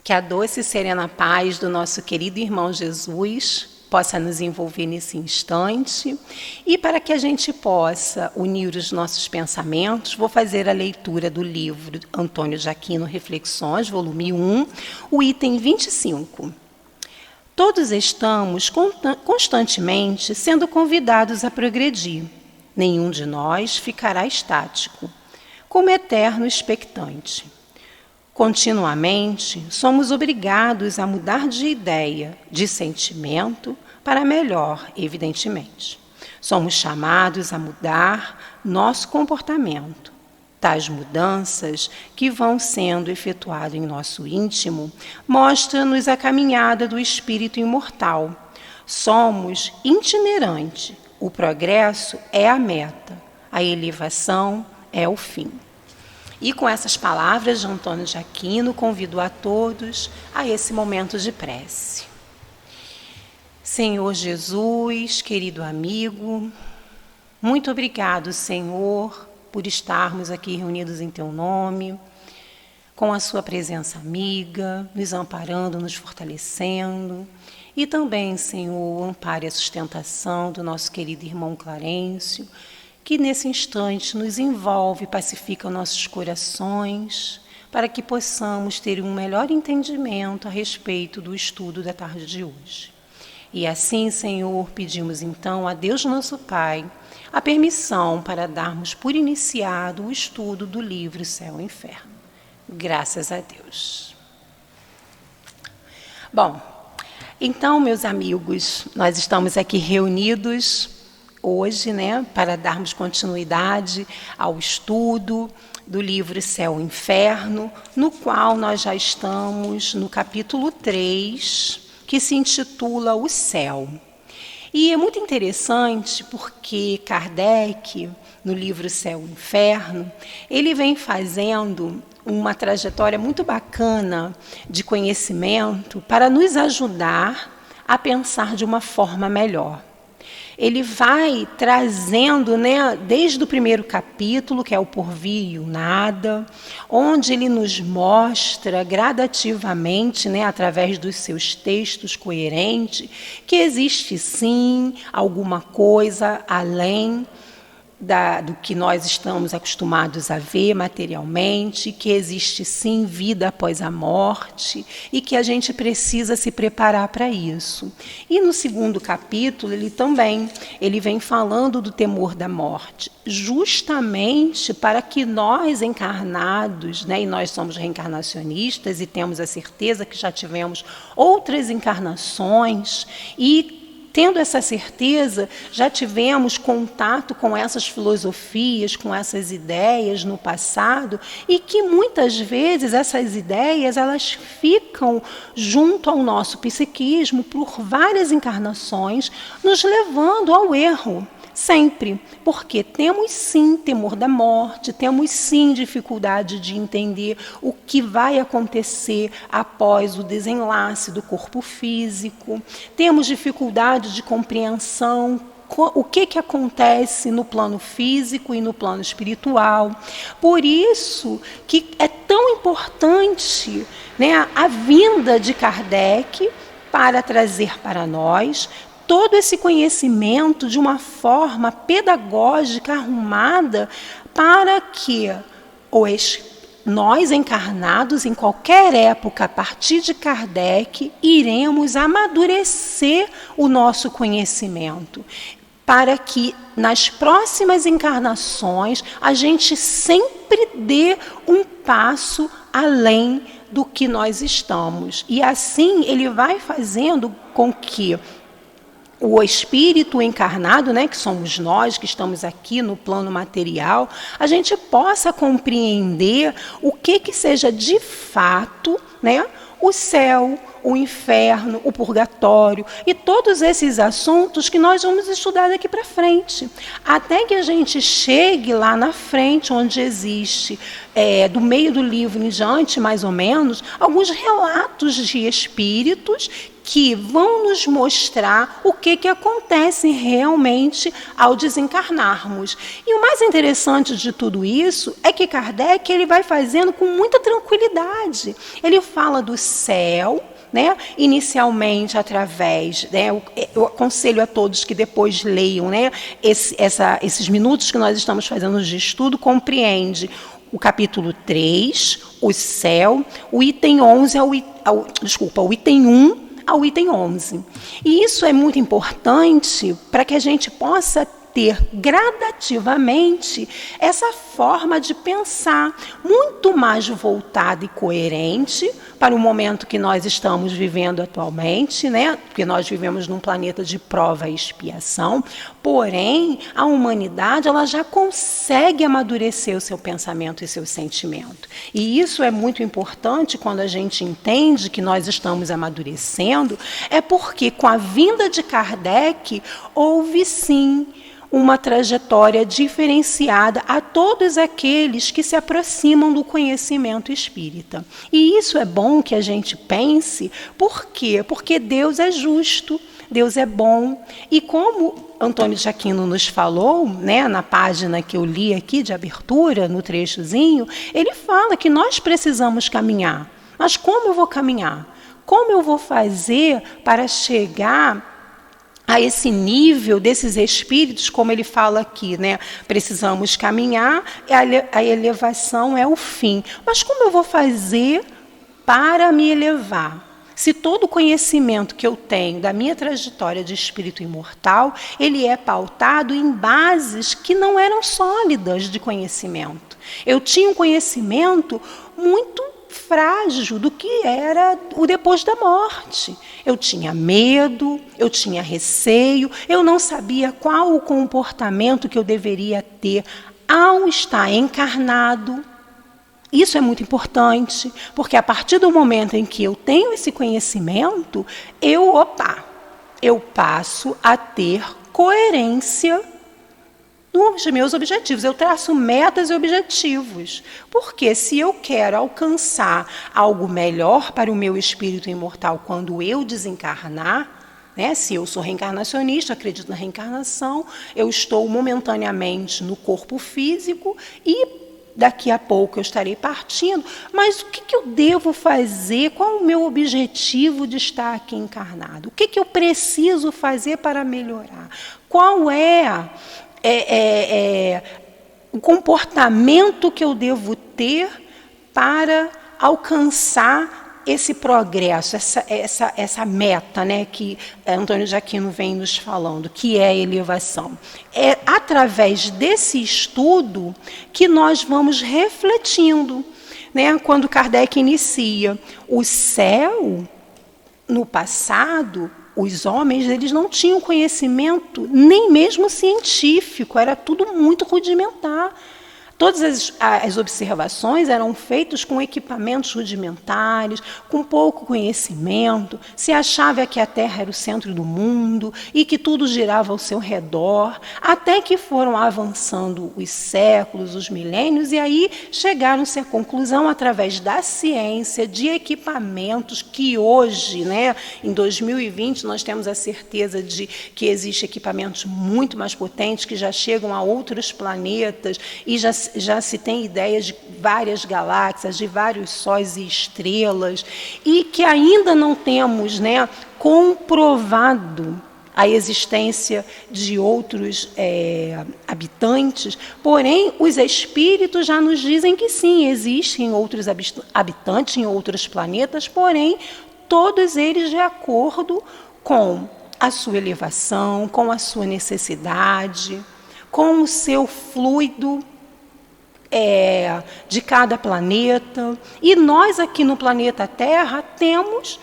Que a doce e serena paz do nosso querido irmão Jesus possa nos envolver nesse instante. E para que a gente possa unir os nossos pensamentos, vou fazer a leitura do livro Antônio de Aquino, Reflexões, volume 1, o item 25. Todos estamos constantemente sendo convidados a progredir. Nenhum de nós ficará estático, como eterno expectante. Continuamente, somos obrigados a mudar de ideia, de sentimento, para melhor, evidentemente. Somos chamados a mudar nosso comportamento. Tais mudanças que vão sendo efetuadas em nosso íntimo mostram-nos a caminhada do espírito imortal. Somos itinerantes. O progresso é a meta, a elevação é o fim. E com essas palavras de Antônio de Aquino, convido a todos a esse momento de prece. Senhor Jesus, querido amigo, muito obrigado, Senhor, por estarmos aqui reunidos em Teu nome, com a Sua presença amiga, nos amparando, nos fortalecendo. E também, Senhor, ampare a sustentação do nosso querido irmão Clarencio, que nesse instante nos envolve e pacifica nossos corações, para que possamos ter um melhor entendimento a respeito do estudo da tarde de hoje. E assim, Senhor, pedimos então a Deus nosso Pai a permissão para darmos por iniciado o estudo do livro Céu e Inferno. Graças a Deus. Bom, então, meus amigos, nós estamos aqui reunidos hoje, para darmos continuidade ao estudo do livro Céu e Inferno, no qual nós já estamos no capítulo 3, que se intitula O Céu. E é muito interessante porque Kardec, no livro Céu e Inferno, ele vem fazendo uma trajetória muito bacana de conhecimento para nos ajudar a pensar de uma forma melhor. Ele vai trazendo, desde o primeiro capítulo, que é o Porvir e o Nada, onde ele nos mostra gradativamente, através dos seus textos coerentes, que existe sim alguma coisa além do que nós estamos acostumados a ver materialmente, que existe sim vida após a morte e que a gente precisa se preparar para isso. E no segundo capítulo ele vem falando do temor da morte, justamente para que nós encarnados, e nós somos reencarnacionistas e temos a certeza que já tivemos outras encarnações e tendo essa certeza, já tivemos contato com essas filosofias, com essas ideias no passado, e que muitas vezes essas ideias elas ficam junto ao nosso psiquismo por várias encarnações, nos levando ao erro. Sempre, porque temos sim temor da morte, temos sim dificuldade de entender o que vai acontecer após o desenlace do corpo físico, temos dificuldade de compreensão o que acontece no plano físico e no plano espiritual. Por isso que é tão importante a vinda de Kardec para trazer para nós todo esse conhecimento de uma forma pedagógica arrumada para que nós encarnados em qualquer época, a partir de Kardec, iremos amadurecer o nosso conhecimento, para que nas próximas encarnações a gente sempre dê um passo além do que nós estamos. E assim ele vai fazendo com que o espírito encarnado, que somos nós, que estamos aqui no plano material, a gente possa compreender o que seja de fato o céu, o inferno, o purgatório e todos esses assuntos que nós vamos estudar daqui para frente. Até que a gente chegue lá na frente, onde existe, do meio do livro em diante, mais ou menos, alguns relatos de espíritos que vão nos mostrar o que acontece realmente ao desencarnarmos. E o mais interessante de tudo isso é que Kardec ele vai fazendo com muita tranquilidade. Ele fala do céu, né? Inicialmente através, né? Eu aconselho a todos que depois leiam, né? Esses minutos que nós estamos fazendo de estudo, compreende o capítulo 3, o céu, o item 11 o item 1 ao item 11. E isso é muito importante para que a gente possa ter gradativamente essa forma de pensar muito mais voltada e coerente para o momento que nós estamos vivendo atualmente, né? Porque nós vivemos num planeta de prova e expiação, porém, a humanidade ela já consegue amadurecer o seu pensamento e seu sentimento. E isso é muito importante quando a gente entende que nós estamos amadurecendo, é porque com a vinda de Kardec, houve sim uma trajetória diferenciada a todos aqueles que se aproximam do conhecimento espírita. E isso é bom que a gente pense, por quê? Porque Deus é justo, Deus é bom. E como Antônio de Aquino nos falou, né, na página que eu li aqui de abertura, no trechozinho, ele fala que nós precisamos caminhar. Mas como eu vou caminhar? Como eu vou fazer para chegar a esse nível desses espíritos, como ele fala aqui, né? Precisamos caminhar, a elevação é o fim. Mas como eu vou fazer para me elevar? Se todo o conhecimento que eu tenho da minha trajetória de espírito imortal, ele é pautado em bases que não eram sólidas de conhecimento. Eu tinha um conhecimento muito frágil do que era o depois da morte. Eu tinha medo, eu tinha receio, eu não sabia qual o comportamento que eu deveria ter ao estar encarnado. Isso é muito importante, porque a partir do momento em que eu tenho esse conhecimento, eu passo a ter coerência nos meus objetivos. Eu traço metas e objetivos. Porque se eu quero alcançar algo melhor para o meu espírito imortal quando eu desencarnar, né, se eu sou reencarnacionista, acredito na reencarnação, eu estou momentaneamente no corpo físico e daqui a pouco eu estarei partindo, mas o que eu devo fazer? Qual o meu objetivo de estar aqui encarnado? O que eu preciso fazer para melhorar? Qual é o comportamento que eu devo ter para alcançar esse progresso, essa meta, né, que Antônio de Aquino vem nos falando, que é a elevação. É através desse estudo que nós vamos refletindo, né, quando Kardec inicia o céu, no passado, os homens eles não tinham conhecimento nem mesmo científico, era tudo muito rudimentar. Todas as observações eram feitas com equipamentos rudimentares, com pouco conhecimento. Se achava que a Terra era o centro do mundo e que tudo girava ao seu redor, até que foram avançando os séculos, os milênios, e aí chegaram-se à conclusão, através da ciência, de equipamentos que hoje, né, em 2020, nós temos a certeza de que existem equipamentos muito mais potentes, que já chegam a outros planetas e já se tem ideias de várias galáxias, de vários sóis e estrelas, e que ainda não temos, né, comprovado a existência de outros habitantes, porém, os espíritos já nos dizem que sim, existem outros habitantes em outros planetas, porém, todos eles de acordo com a sua elevação, com a sua necessidade, com o seu fluido de cada planeta. E nós aqui no planeta Terra temos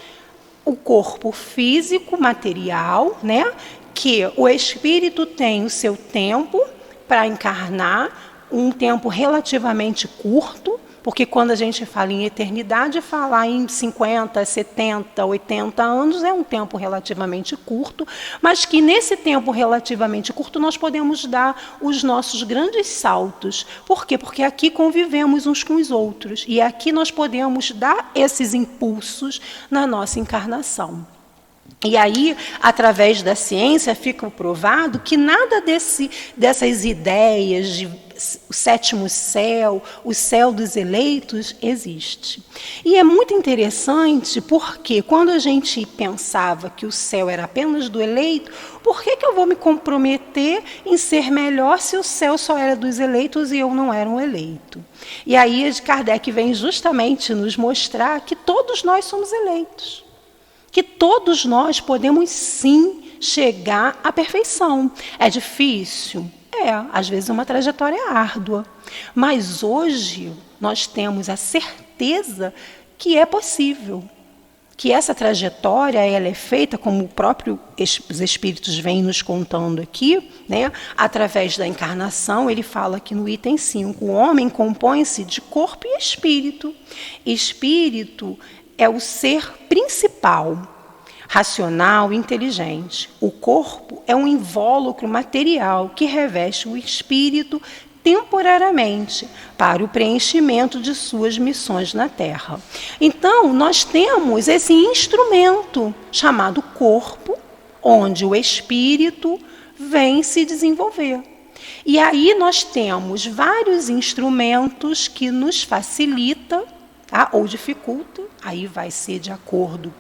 o corpo físico, material, né, que o espírito tem o seu tempo para encarnar, um tempo relativamente curto, porque quando a gente fala em eternidade, falar em 50, 70, 80 anos é um tempo relativamente curto, mas que nesse tempo relativamente curto nós podemos dar os nossos grandes saltos. Por quê? Porque aqui convivemos uns com os outros, e aqui nós podemos dar esses impulsos na nossa encarnação. E aí, através da ciência, fica provado que nada dessas ideias de o sétimo céu, o céu dos eleitos, existe. E é muito interessante porque quando a gente pensava que o céu era apenas do eleito, por que eu vou me comprometer em ser melhor se o céu só era dos eleitos e eu não era um eleito? E aí Kardec vem justamente nos mostrar que todos nós somos eleitos. Que todos nós podemos sim chegar à perfeição. É difícil? Às vezes é uma trajetória árdua. Mas hoje nós temos a certeza que é possível. Que essa trajetória ela é feita, como os espíritos vêm nos contando aqui, né? Através da encarnação. Ele fala aqui no item 5, o homem compõe-se de corpo e espírito. Espírito é o ser principal, racional e inteligente. O corpo é um invólucro material que reveste o espírito temporariamente para o preenchimento de suas missões na Terra. Então, nós temos esse instrumento chamado corpo, onde o espírito vem se desenvolver. E aí nós temos vários instrumentos que nos facilitam, tá? Ou dificulta, aí vai ser de acordo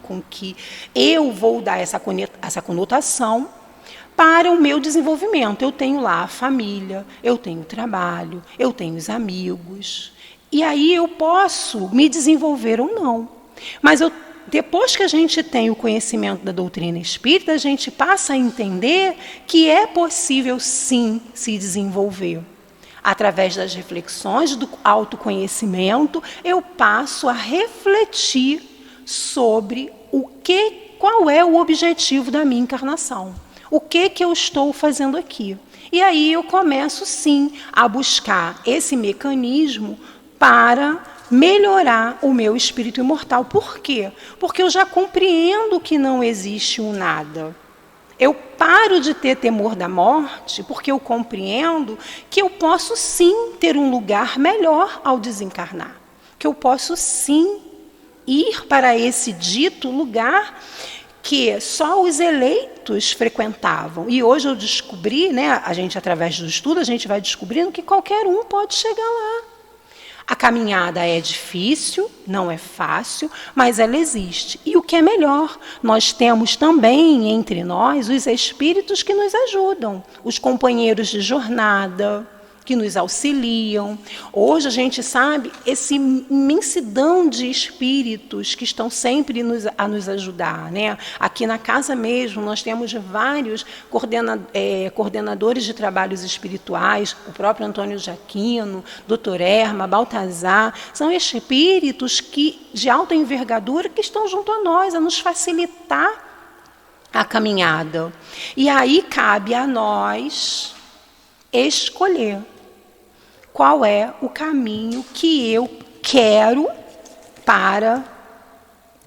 com que eu vou dar essa conotação para o meu desenvolvimento. Eu tenho lá a família, eu tenho o trabalho, eu tenho os amigos, e aí eu posso me desenvolver ou não. Mas depois que a gente tem o conhecimento da doutrina espírita, a gente passa a entender que é possível sim se desenvolver. Através das reflexões, do autoconhecimento, eu passo a refletir sobre qual é o objetivo da minha encarnação. O que eu estou fazendo aqui? E aí eu começo, sim, a buscar esse mecanismo para melhorar o meu espírito imortal. Por quê? Porque eu já compreendo que não existe um nada. Eu paro de ter temor da morte porque eu compreendo que eu posso sim ter um lugar melhor ao desencarnar. Que eu posso sim ir para esse dito lugar que só os eleitos frequentavam. E hoje eu descobri, né, a gente através do estudo, a gente vai descobrindo que qualquer um pode chegar lá. A caminhada é difícil, não é fácil, mas ela existe. E o que é melhor, nós temos também entre nós os espíritos que nos ajudam, os companheiros de jornada, que nos auxiliam. Hoje a gente sabe essa imensidão de espíritos que estão sempre a nos ajudar, né? Aqui na casa mesmo nós temos vários coordenadores de trabalhos espirituais, o próprio Antônio Jaquino, Dr. Erma, Baltazar, são espíritos de alta envergadura que estão junto a nós, a nos facilitar a caminhada. E aí cabe a nós escolher qual é o caminho que eu quero para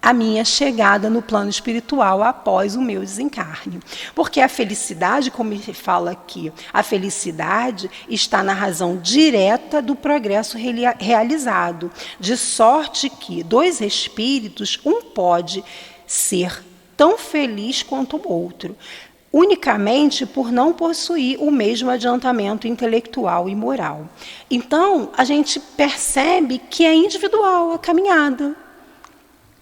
a minha chegada no plano espiritual após o meu desencarne. Porque a felicidade, como ele fala aqui, a felicidade está na razão direta do progresso realizado, de sorte que dois espíritos, um pode ser tão feliz quanto o outro, unicamente por não possuir o mesmo adiantamento intelectual e moral. Então, a gente percebe que é individual a caminhada.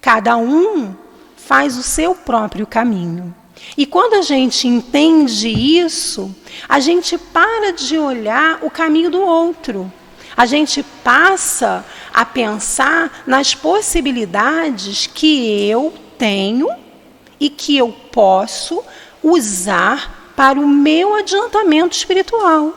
Cada um faz o seu próprio caminho. E quando a gente entende isso, a gente para de olhar o caminho do outro. A gente passa a pensar nas possibilidades que eu tenho e que eu posso usar para o meu adiantamento espiritual.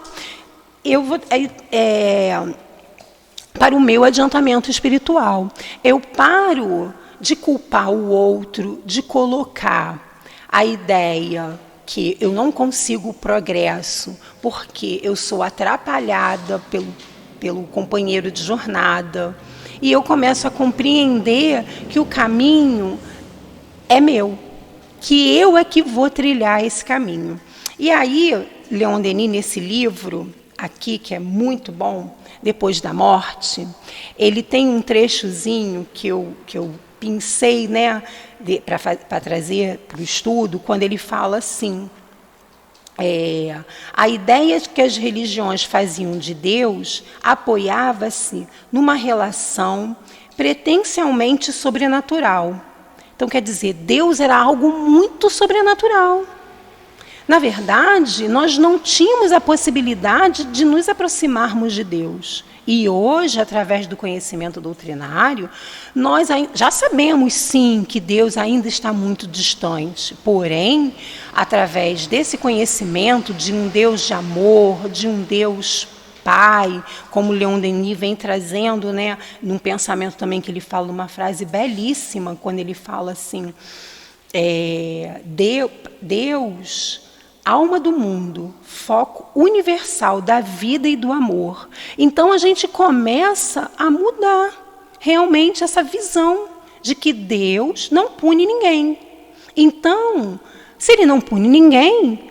Para o meu adiantamento espiritual. Eu paro de culpar o outro, de colocar a ideia que eu não consigo progresso porque eu sou atrapalhada pelo companheiro de jornada. E eu começo a compreender que o caminho é meu, que eu é que vou trilhar esse caminho. E aí, Leon Denis, nesse livro aqui, que é muito bom, Depois da Morte, ele tem um trechozinho que eu pensei, né, para trazer para o estudo, quando ele fala assim, a ideia que as religiões faziam de Deus apoiava-se numa relação pretensialmente sobrenatural. Então, quer dizer, Deus era algo muito sobrenatural. Na verdade, nós não tínhamos a possibilidade de nos aproximarmos de Deus. E hoje, através do conhecimento doutrinário, nós já sabemos, sim, que Deus ainda está muito distante. Porém, através desse conhecimento de um Deus de amor, de um Deus Pai, como Leon Denis vem trazendo, né, num pensamento também que ele fala uma frase belíssima, quando ele fala assim, Deus, alma do mundo, foco universal da vida e do amor. Então a gente começa a mudar realmente essa visão de que Deus não pune ninguém. Então, se ele não pune ninguém,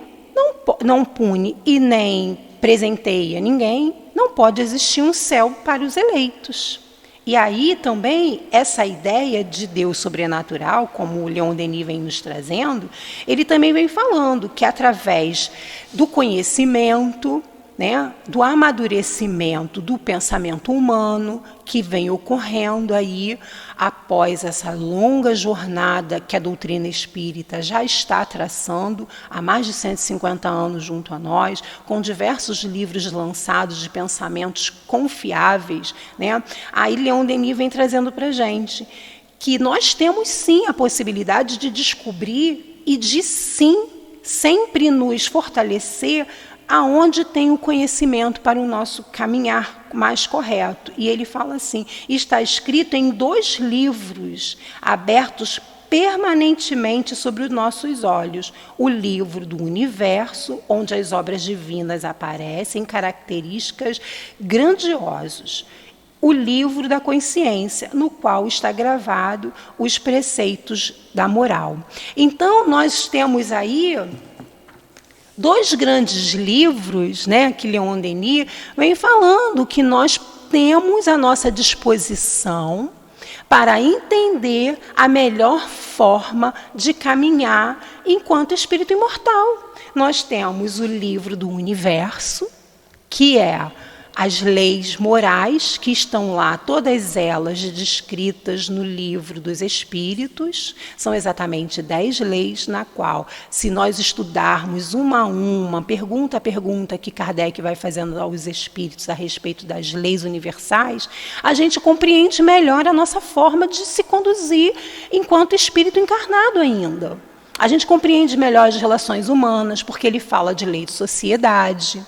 não pune e nem presenteia ninguém, não pode existir um céu para os eleitos. E aí também essa ideia de Deus sobrenatural, como o Leon Denis vem nos trazendo, ele também vem falando que através do conhecimento, né, do amadurecimento do pensamento humano que vem ocorrendo aí após essa longa jornada que a doutrina espírita já está traçando há mais de 150 anos junto a nós, com diversos livros lançados de pensamentos confiáveis, né? Aí Leon Denis vem trazendo para a gente que nós temos sim a possibilidade de descobrir e de sim sempre nos fortalecer aonde tem o conhecimento para o nosso caminhar mais correto. E ele fala assim, está escrito em 2 livros abertos permanentemente sobre os nossos olhos. O livro do universo, onde as obras divinas aparecem, características grandiosas. O livro da consciência, no qual está gravado os preceitos da moral. Então, nós temos aí 2 grandes livros, né, que Leon Denis vem falando que nós temos à nossa disposição para entender a melhor forma de caminhar enquanto espírito imortal. Nós temos o livro do universo, que é as leis morais, que estão lá, todas elas descritas no livro dos Espíritos. São exatamente 10 leis, na qual, se nós estudarmos uma a uma, pergunta a pergunta que Kardec vai fazendo aos Espíritos a respeito das leis universais, a gente compreende melhor a nossa forma de se conduzir enquanto espírito encarnado ainda. A gente compreende melhor as relações humanas, porque ele fala de lei de sociedade,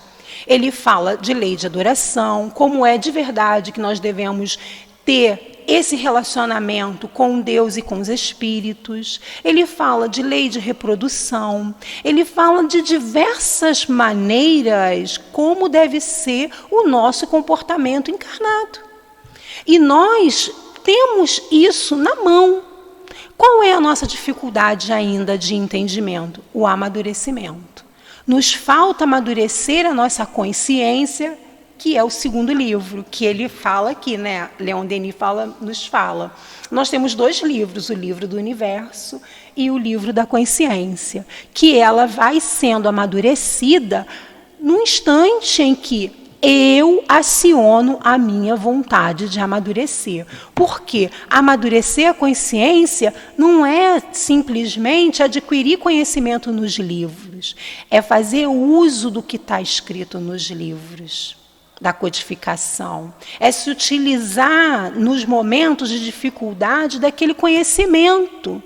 ele fala de lei de adoração, como é de verdade que nós devemos ter esse relacionamento com Deus e com os espíritos. Ele fala de lei de reprodução. Ele fala de diversas maneiras como deve ser o nosso comportamento encarnado. E nós temos isso na mão. Qual é a nossa dificuldade ainda de entendimento? O amadurecimento. Nos falta amadurecer a nossa consciência, que é o 2º livro, que ele fala aqui, né? Leon Denis nos fala. Nós temos 2 livros, o livro do universo e o livro da consciência, que ela vai sendo amadurecida no instante em que eu aciono a minha vontade de amadurecer. Porque amadurecer a consciência não é simplesmente adquirir conhecimento nos livros, é fazer uso do que está escrito nos livros, da codificação. É se utilizar nos momentos de dificuldade daquele conhecimento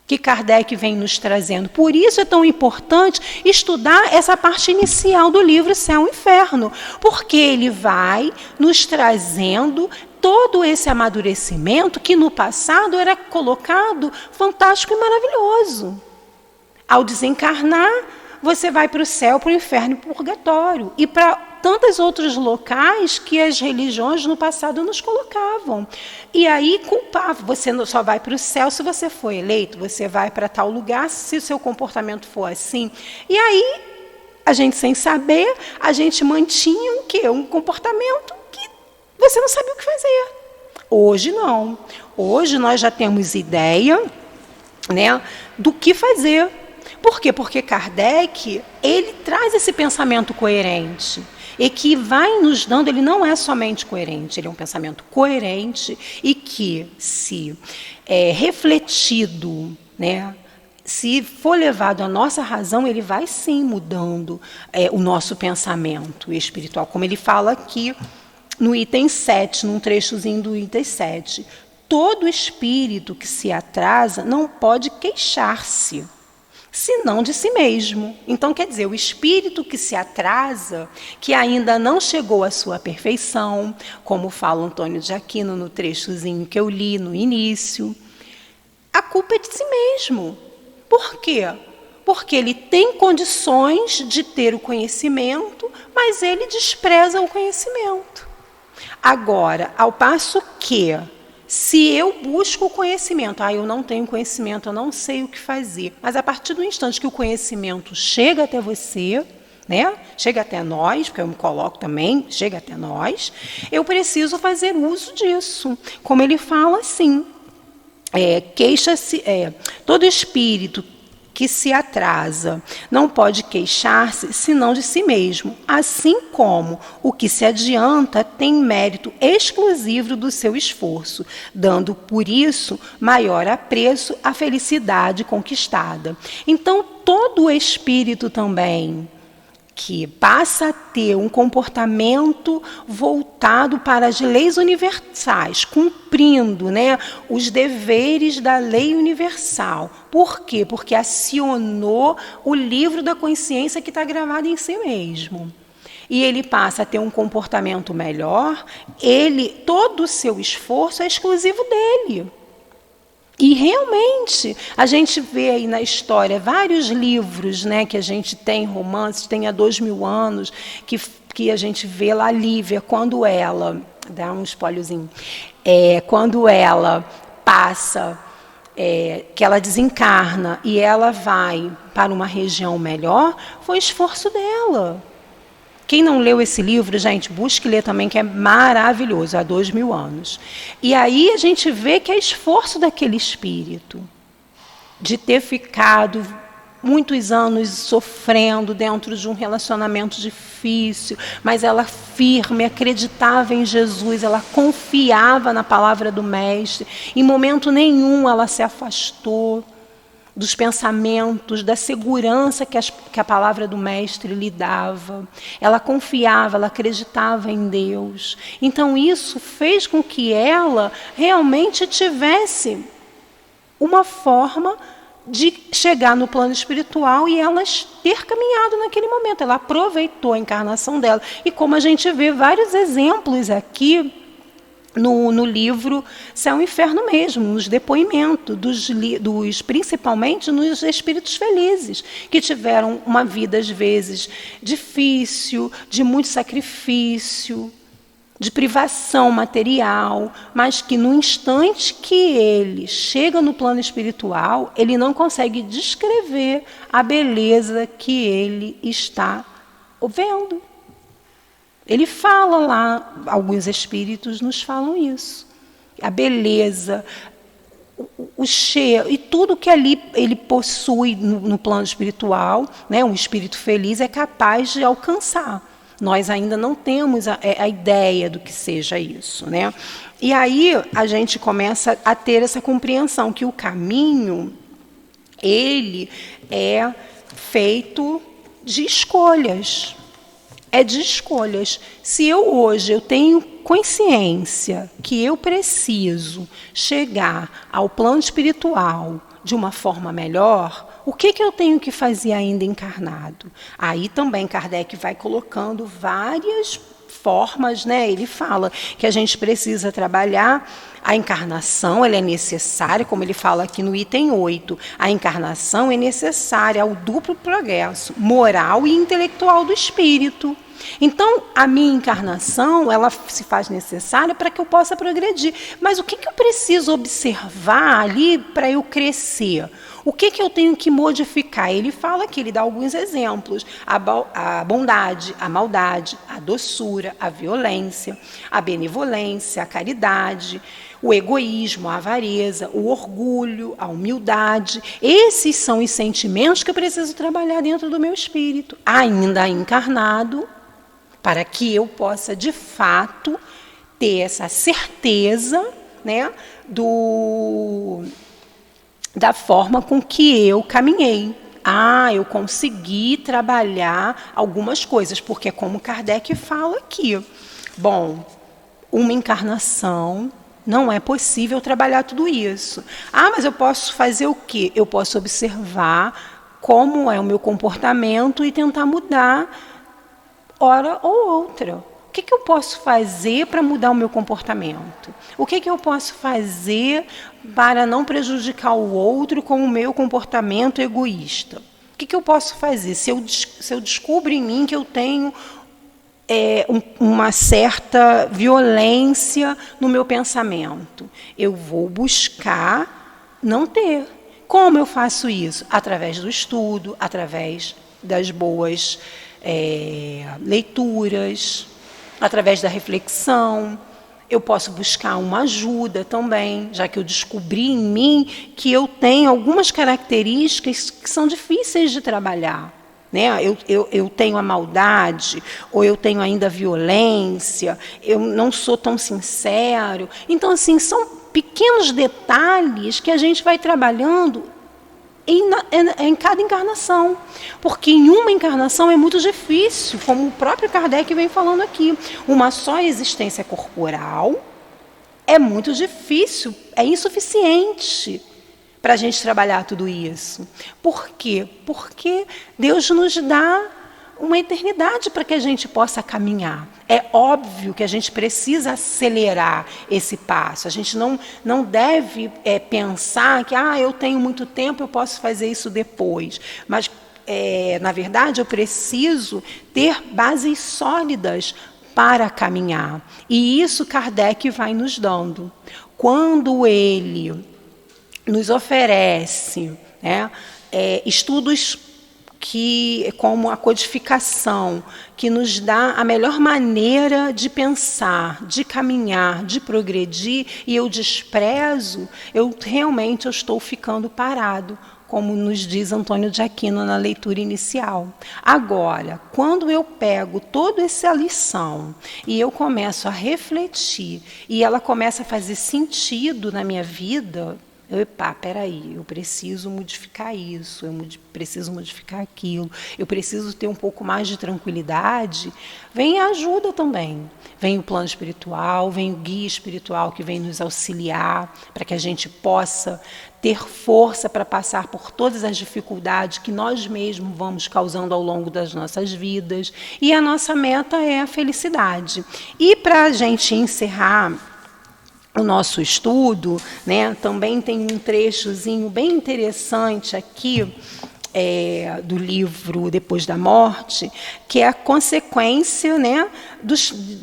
que Kardec vem nos trazendo. Por isso é tão importante estudar essa parte inicial do livro Céu e Inferno, porque ele vai nos trazendo todo esse amadurecimento que no passado era colocado fantástico e maravilhoso. Ao desencarnar, você vai para o céu, para o inferno e para o purgatório. E para tantos outros locais que as religiões no passado nos colocavam. E aí culpava, você só vai para o céu se você for eleito, você vai para tal lugar se o seu comportamento for assim. E aí, a gente sem saber, a gente mantinha o quê? Um comportamento que você não sabia o que fazer. Hoje não. Hoje nós já temos ideia, né, do que fazer. Por quê? Porque Kardec, ele traz esse pensamento coerente e que vai nos dando, ele não é somente coerente, ele é um pensamento coerente e que, se refletido, né, se for levado à nossa razão, ele vai sim mudando o nosso pensamento espiritual, como ele fala aqui no item 7, num trechozinho do item 7. Todo espírito que se atrasa não pode queixar-se, senão de si mesmo. Então, quer dizer, o espírito que se atrasa, que ainda não chegou à sua perfeição, como fala Antônio de Aquino no trechozinho que eu li no início, a culpa é de si mesmo. Por quê? Porque ele tem condições de ter o conhecimento, mas ele despreza o conhecimento. Agora, ao passo que, se eu busco o conhecimento, eu não tenho conhecimento, eu não sei o que fazer, mas a partir do instante que o conhecimento chega até você, né, chega até nós, porque eu me coloco também, chega até nós, eu preciso fazer uso disso. Como ele fala assim, todo espírito que se atrasa não pode queixar-se senão de si mesmo, assim como o que se adianta tem mérito exclusivo do seu esforço, dando por isso maior apreço à felicidade conquistada. Então, todo espírito também que passa a ter um comportamento voltado para as leis universais, cumprindo, né, os deveres da lei universal. Por quê? Porque acionou o livro da consciência que está gravado em si mesmo. E ele passa a ter um comportamento melhor, todo o seu esforço é exclusivo dele. E realmente, a gente vê aí na história vários livros, né, que a gente tem, romances, tem há 2000 anos, que a gente vê lá, Lívia, quando ela, dá um spoilerzinho, quando ela passa, que ela desencarna e ela vai para uma região melhor, foi esforço dela. Quem não leu esse livro, gente, busque ler também, que é maravilhoso, há 2000 anos. E aí a gente vê que é esforço daquele espírito, de ter ficado muitos anos sofrendo dentro de um relacionamento difícil, mas ela firme, acreditava em Jesus, ela confiava na palavra do Mestre, em momento nenhum ela se afastou dos pensamentos, da segurança que a palavra do Mestre lhe dava. Ela confiava, ela acreditava em Deus. Então isso fez com que ela realmente tivesse uma forma de chegar no plano espiritual e ela ter caminhado naquele momento. Ela aproveitou a encarnação dela. E como a gente vê vários exemplos aqui, no livro Céu e Inferno mesmo, nos depoimentos, principalmente nos espíritos felizes, que tiveram uma vida, às vezes, difícil, de muito sacrifício, de privação material, mas que no instante que ele chega no plano espiritual, ele não consegue descrever a beleza que ele está vendo. Ele fala lá, alguns espíritos nos falam isso. A beleza, o cheiro, e tudo que ali ele possui no plano espiritual, né, um espírito feliz é capaz de alcançar. Nós ainda não temos a ideia do que seja isso, né? E aí a gente começa a ter essa compreensão que o caminho, ele é feito de escolhas. É de escolhas. Se hoje eu tenho consciência que eu preciso chegar ao plano espiritual de uma forma melhor, o que eu tenho que fazer ainda encarnado? Aí também Kardec vai colocando várias formas, né? Ele fala que a gente precisa trabalhar a encarnação ela é necessária, como ele fala aqui no item 8, a encarnação é necessária ao duplo progresso moral e intelectual do espírito. Então, a minha encarnação, ela se faz necessária para que eu possa progredir. Mas o que eu preciso observar ali para eu crescer? O que eu tenho que modificar? Ele fala aqui, ele dá alguns exemplos. A bondade, a maldade, a doçura, a violência, a benevolência, a caridade, o egoísmo, a avareza, o orgulho, a humildade. Esses são os sentimentos que eu preciso trabalhar dentro do meu espírito, ainda encarnado, para que eu possa, de fato, ter essa certeza, né, da forma com que eu caminhei. Eu consegui trabalhar algumas coisas, porque como Kardec fala aqui, bom, uma encarnação não é possível trabalhar tudo isso. Mas eu posso fazer o quê? Eu posso observar como é o meu comportamento e tentar mudar hora ou outra. O que eu posso fazer para mudar o meu comportamento? O que eu posso fazer para não prejudicar o outro com o meu comportamento egoísta? O que eu posso fazer? Se eu descubro em mim que eu tenho uma certa violência no meu pensamento, eu vou buscar não ter. Como eu faço isso? Através do estudo, através das boas leituras, através da reflexão. Eu posso buscar uma ajuda também, já que eu descobri em mim que eu tenho algumas características que são difíceis de trabalhar. Né? Eu tenho a maldade, ou eu tenho ainda a violência, eu não sou tão sincero. Então, assim, são pequenos detalhes que a gente vai trabalhando em cada encarnação, porque em uma encarnação é muito difícil, como o próprio Kardec vem falando aqui, uma só existência corporal é muito difícil, é insuficiente para a gente trabalhar tudo isso. Por quê? Porque Deus nos dá uma eternidade para que a gente possa caminhar. É óbvio que a gente precisa acelerar esse passo. A gente não deve pensar que eu tenho muito tempo, eu posso fazer isso depois. Mas, na verdade, eu preciso ter bases sólidas para caminhar. E isso Kardec vai nos dando. Quando ele nos oferece estudos como a codificação, que nos dá a melhor maneira de pensar, de caminhar, de progredir, e eu desprezo, eu realmente estou ficando parado, como nos diz Antônio de Aquino na leitura inicial. Agora, quando eu pego toda essa lição e eu começo a refletir, e ela começa a fazer sentido na minha vida, peraí, eu preciso modificar isso, eu preciso modificar aquilo, eu preciso ter um pouco mais de tranquilidade, vem a ajuda também. Vem o plano espiritual, vem o guia espiritual que vem nos auxiliar para que a gente possa ter força para passar por todas as dificuldades que nós mesmos vamos causando ao longo das nossas vidas. E a nossa meta é a felicidade. E para a gente encerrar o nosso estudo, também tem um trechozinho bem interessante aqui do livro Depois da Morte, que é a consequência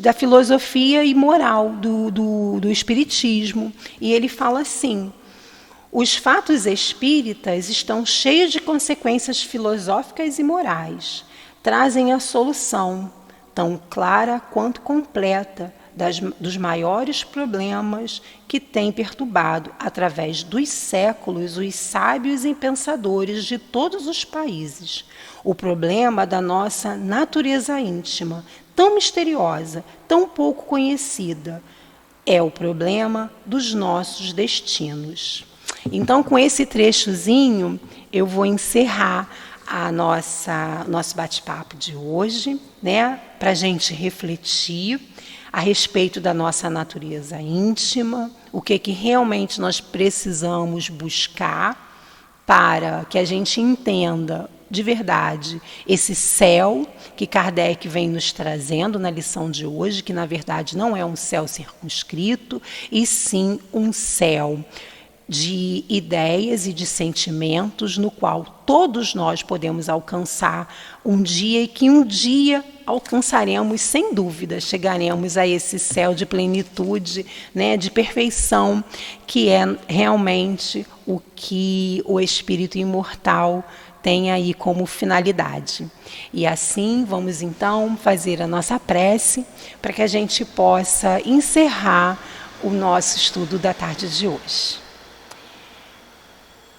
da filosofia e moral do Espiritismo. E ele fala assim: os fatos espíritas estão cheios de consequências filosóficas e morais. Trazem a solução, tão clara quanto completa, dos maiores problemas que têm perturbado, através dos séculos, os sábios e pensadores de todos os países. O problema da nossa natureza íntima, tão misteriosa, tão pouco conhecida, é o problema dos nossos destinos. Então, com esse trechozinho, eu vou encerrar nosso bate-papo de hoje, para a gente refletir a respeito da nossa natureza íntima, o que realmente nós precisamos buscar para que a gente entenda de verdade, esse céu que Kardec vem nos trazendo na lição de hoje, que na verdade não é um céu circunscrito, e sim um céu de ideias e de sentimentos no qual todos nós podemos alcançar um dia, e que um dia alcançaremos sem dúvida, chegaremos a esse céu de plenitude, né, de perfeição, que é realmente o que o espírito imortal tem aí como finalidade. E assim vamos então fazer a nossa prece para que a gente possa encerrar o nosso estudo da tarde de hoje.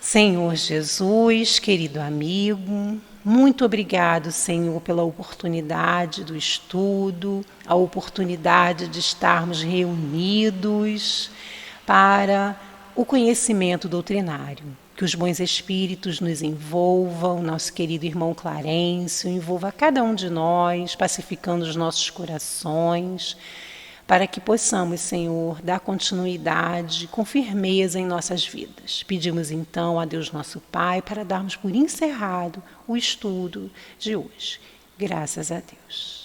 Senhor Jesus, querido amigo, muito obrigado, Senhor, pela oportunidade do estudo, a oportunidade de estarmos reunidos para o conhecimento doutrinário. Que os bons espíritos nos envolvam, nosso querido irmão Clarencio, envolva cada um de nós, pacificando os nossos corações, para que possamos, Senhor, dar continuidade com firmeza em nossas vidas. Pedimos então a Deus nosso Pai para darmos por encerrado o estudo de hoje. Graças a Deus.